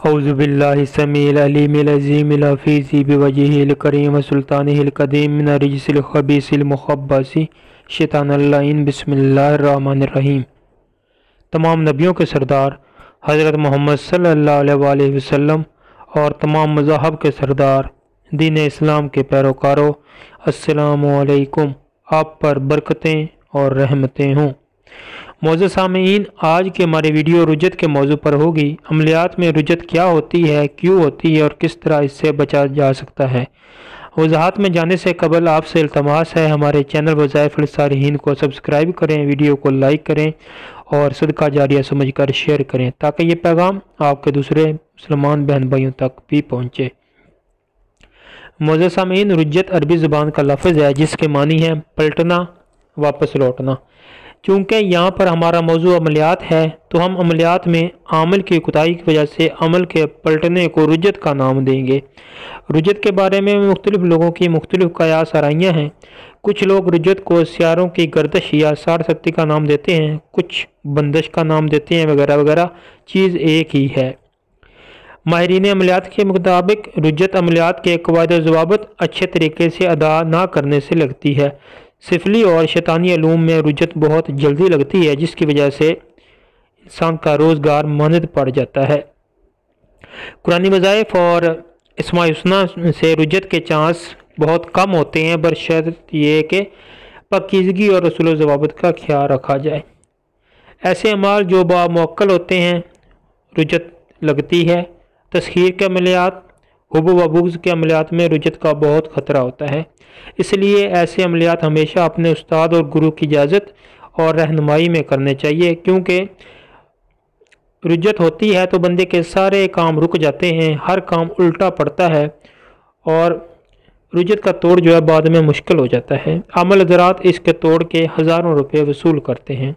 اعوذ باللہ السمیع العلیم العظیم الحفیظ بوجہہ الکریم سلطانہ القدیم من الرجس الخبیث المخبث شیطان اللعین بسم اللہ الرحمن الرحیم۔ تمام نبیوں کے سردار حضرت محمد صلی اللہ علیہ وآلہ وسلم اور تمام مذاہب کے سردار دین اسلام کے پیروکاروں، السلام علیکم، آپ پر برکتیں اور رحمتیں ہوں۔ معزز سامعین، آج کے ہماری ویڈیو رجت کے موضوع پر ہوگی۔ عملیات میں رجت کیا ہوتی ہے، کیوں ہوتی ہے اور کس طرح اس سے بچا جا سکتا ہے۔ وضاحت میں جانے سے قبل آپ سے التماس ہے ہمارے چینل وظائف الصالحین کو سبسکرائب کریں، ویڈیو کو لائک کریں اور صدقہ جاریہ سمجھ کر شیئر کریں تاکہ یہ پیغام آپ کے دوسرے مسلمان بہن بھائیوں تک بھی پہنچے۔ معزز سامعین، رجت عربی زبان کا لفظ ہے جس کے معنی ہے پلٹنا، واپس لوٹنا۔ چونکہ یہاں پر ہمارا موضوع عملیات ہے تو ہم عملیات میں عامل کی کوتاہی کی وجہ سے عمل کے پلٹنے کو رجت کا نام دیں گے۔ رجت کے بارے میں مختلف لوگوں کی مختلف قیاس آرائیاں ہیں۔ کچھ لوگ رجت کو سیاروں کی گردش یا سارستی کا نام دیتے ہیں، کچھ بندش کا نام دیتے ہیں، وغیرہ وغیرہ، چیز ایک ہی ہے۔ ماہرین عملیات کے مطابق رجت عملیات کے قواعد و ضوابط اچھے طریقے سے ادا نہ کرنے سے لگتی ہے۔ سفلی اور شیطانی علوم میں رجت بہت جلدی لگتی ہے جس کی وجہ سے انسان کا روزگار ماند پڑ جاتا ہے۔ قرآنی وظائف اور اسماء الحسنی سے رجت کے چانس بہت کم ہوتے ہیں، بشرط یہ کہ پاکیزگی اور اصول و ضوابط کا خیال رکھا جائے۔ ایسے اعمال جو باموکل ہوتے ہیں رجت لگتی ہے۔ تسخیر کے عملیات، حب و بغض کے عملیات میں رجت کا بہت خطرہ ہوتا ہے، اس لیے ایسے عملیات ہمیشہ اپنے استاد اور گرو کی اجازت اور رہنمائی میں کرنے چاہیے، کیونکہ رجت ہوتی ہے تو بندے کے سارے کام رک جاتے ہیں، ہر کام الٹا پڑتا ہے اور رجت کا توڑ جو ہے بعد میں مشکل ہو جاتا ہے۔ عمل حضرات اس کے توڑ کے ہزاروں روپے وصول کرتے ہیں۔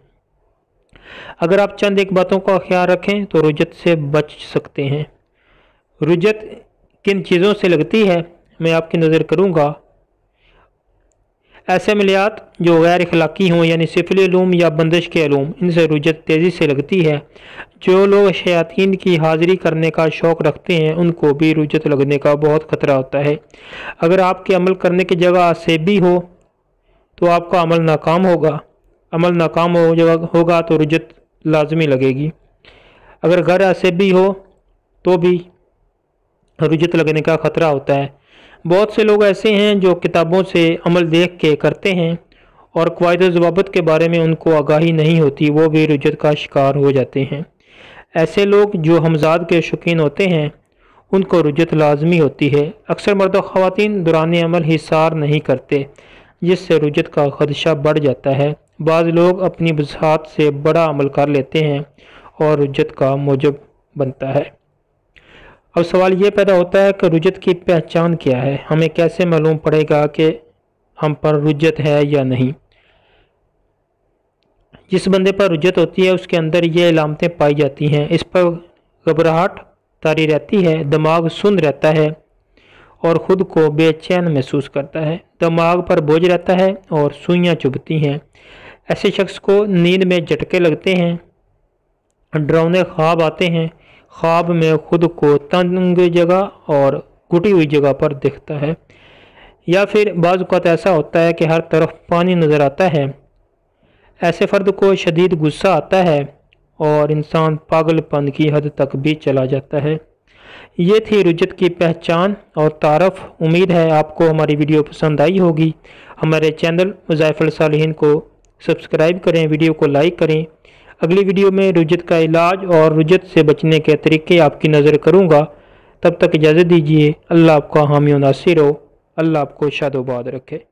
اگر آپ چند ایک باتوں کا خیال رکھیں تو رجت سے بچ سکتے ہیں۔ رجت کن چیزوں سے لگتی ہے میں آپ کی نظر کروں گا۔ ایسے عملیات جو غیر اخلاقی ہوں یعنی سفلی علوم یا بندش کے علوم، ان سے رجت تیزی سے لگتی ہے۔ جو لوگ شیاطین کی حاضری کرنے کا شوق رکھتے ہیں ان کو بھی رجت لگنے کا بہت خطرہ ہوتا ہے۔ اگر آپ کے عمل کرنے کی جگہ سیبی ہو تو آپ کا عمل ناکام ہوگا، عمل ناکام ہوگا تو رجت لازمی لگے گی۔ اگر غیر اسیبی ہو تو بھی رجت لگنے کا خطرہ ہوتا ہے۔ بہت سے لوگ ایسے ہیں جو کتابوں سے عمل دیکھ کے کرتے ہیں اور قواعد و ضوابط کے بارے میں ان کو آگاہی نہیں ہوتی، وہ بھی رجت کا شکار ہو جاتے ہیں۔ ایسے لوگ جو ہمزاد کے شوقین ہوتے ہیں ان کو رجت لازمی ہوتی ہے۔ اکثر مرد و خواتین دوران عمل حصار نہیں کرتے جس سے رجت کا خدشہ بڑھ جاتا ہے۔ بعض لوگ اپنی وسعت سے بڑا عمل کر لیتے ہیں اور رجت کا موجب بنتا ہے۔ اب سوال یہ پیدا ہوتا ہے کہ رجت کی پہچان کیا ہے؟ ہمیں کیسے معلوم پڑے گا کہ ہم پر رجت ہے یا نہیں؟ جس بندے پر رجت ہوتی ہے اس کے اندر یہ علامتیں پائی جاتی ہیں۔ اس پر گھبراہٹ طاری رہتی ہے، دماغ سن رہتا ہے اور خود کو بے چین محسوس کرتا ہے، دماغ پر بوجھ رہتا ہے اور سوئیاں چبھتی ہیں۔ ایسے شخص کو نیند میں جھٹکے لگتے ہیں، ڈراؤنے خواب آتے ہیں، خواب میں خود کو تنگ جگہ اور گھٹی ہوئی جگہ پر دکھتا ہے، یا پھر بعض اوقات ایسا ہوتا ہے کہ ہر طرف پانی نظر آتا ہے۔ ایسے فرد کو شدید غصہ آتا ہے اور انسان پاگل پن کی حد تک بھی چلا جاتا ہے۔ یہ تھی رجت کی پہچان اور تعارف۔ امید ہے آپ کو ہماری ویڈیو پسند آئی ہوگی۔ ہمارے چینل وظائف الصالحین کو سبسکرائب کریں، ویڈیو کو لائک کریں۔ اگلی ویڈیو میں رجت کا علاج اور رجت سے بچنے کے طریقے آپ کی نظر کروں گا۔ تب تک اجازت دیجیے۔ اللہ آپ کا حامی و ناصر ہو۔ اللہ آپ کو شاد و باد رکھے۔